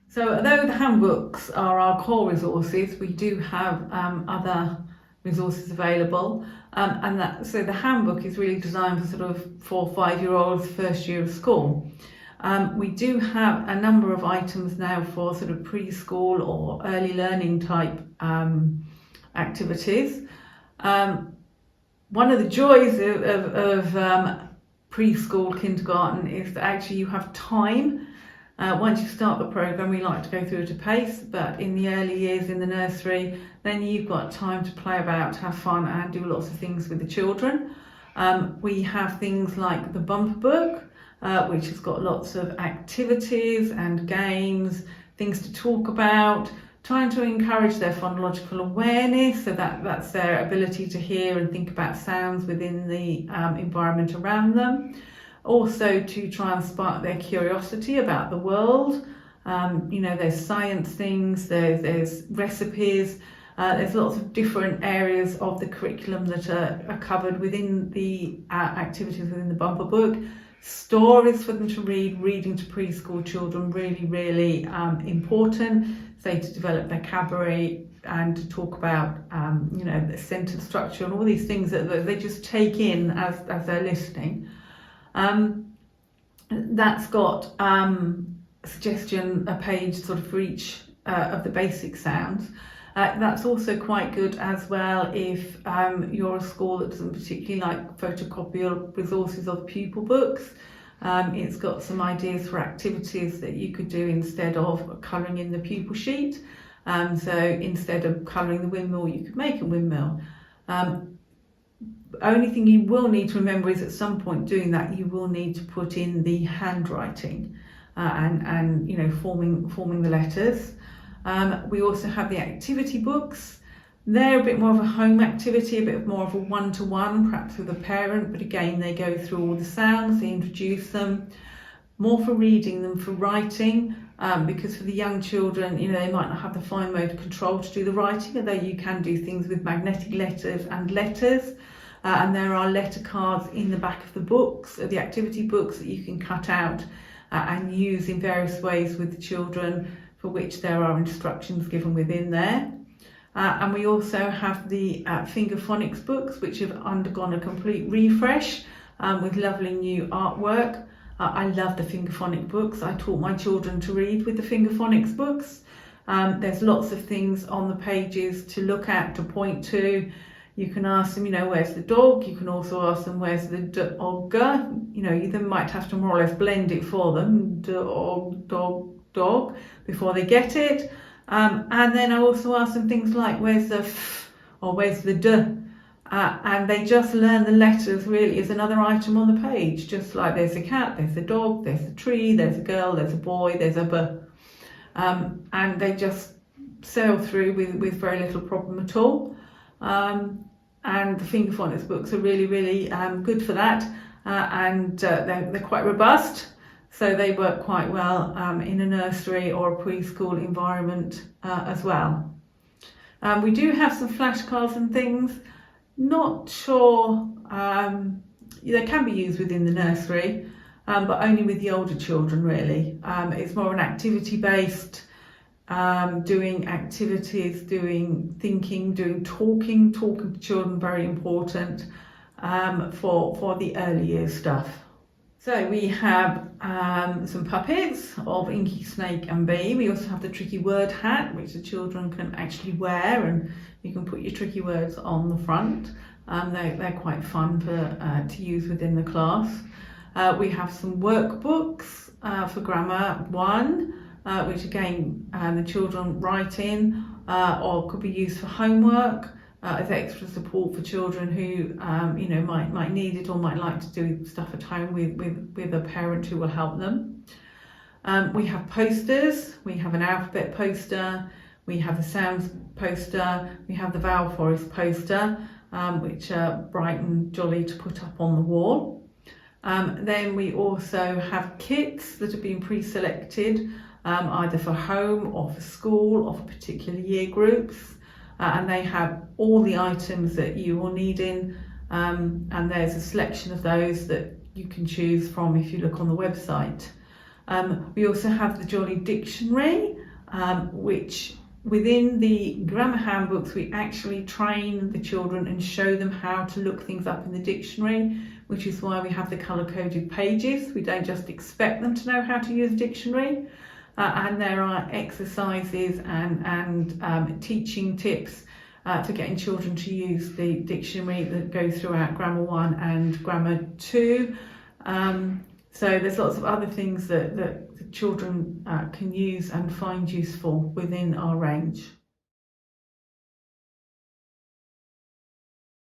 So although the handbooks are our core resources, we do have other resources available. So the handbook is really designed for sort of 4 or 5-year-olds, first year of school. We do have a number of items now for sort of preschool or early learning type activities. One of the joys of preschool, kindergarten is that actually you have time. Once you start the programme, we like to go through at a pace, but in the early years in the nursery, then you've got time to play about, have fun and do lots of things with the children. We have things like the bumper book, which has got lots of activities and games, things to talk about, trying to encourage their phonological awareness, so that's their ability to hear and think about sounds within the environment around them. Also to try and spark their curiosity about the world. There's science things, there's recipes, there's lots of different areas of the curriculum that are covered within the activities within the bumper book. Stories for them to read, reading to preschool children, really important, say to develop vocabulary and to talk about the sentence structure and all these things that they just take in as they're listening. That's got a page sort of for each of the basic sounds. That's also quite good as well if you're a school that doesn't particularly like photocopier resources of pupil books. It's got some ideas for activities that you could do instead of colouring in the pupil sheet. So instead of colouring the windmill, you could make a windmill. Only thing you will need to remember is at some point doing that you will need to put in the handwriting and forming the letters. We also have the activity books. They're a bit more of a home activity, a bit more of a one-to-one, perhaps with a parent, but again they go through all the sounds, they introduce them, more for reading than for writing, because for the young children, they might not have the fine motor control to do the writing, although you can do things with magnetic letters and letters. And there are letter cards in the back of the books, the activity books, that you can cut out and use in various ways with the children, for which there are instructions given within there. And we also have the finger phonics books, which have undergone a complete refresh with lovely new artwork. I love the finger phonics books. I taught my children to read with the finger phonics books. There's lots of things on the pages to look at, to point to. You can ask them, where's the dog? You can also ask them, where's the dog? You then might have to more or less blend it for them, dog, before they get it. And then I also ask them things like, where's the f or where's the d? And they just learn the letters really as another item on the page, just like there's a cat, there's a dog, there's a tree, there's a girl, there's a boy, there's a b. And they just sail through with very little problem at all. And the finger phonics books are really good for that, and they're quite robust, so they work quite well in a nursery or a preschool environment as well. We do have some flashcards and things. Not sure, they can be used within the nursery, but only with the older children really. It's more an activity based, doing activities, doing thinking, doing talking to children, very important for the early years stuff. So we have some puppets of Inky, Snake and Bee. We also have the tricky word hat, which the children can actually wear, and you can put your tricky words on the front. They're quite fun to use within the class. We have some workbooks for Grammar 1, which again the children write in, or could be used for homework as extra support for children who might need it or might like to do stuff at home with a parent who will help them. We have posters. We have an alphabet poster, we have the sounds poster, we have the vowel forest poster, which are bright and jolly to put up on the wall. Then we also have kits that have been pre-selected, either for home or for school or for particular year groups, and they have all the items that you will need in, and there's a selection of those that you can choose from if you look on the website. We also have the Jolly Dictionary, which within the grammar handbooks we actually train the children and show them how to look things up in the dictionary, which is why we have the colour-coded pages. We don't just expect them to know how to use a dictionary. And there are exercises and teaching tips for getting children to use the dictionary that go throughout Grammar 1 and Grammar 2. So there's lots of other things that the children can use and find useful within our range.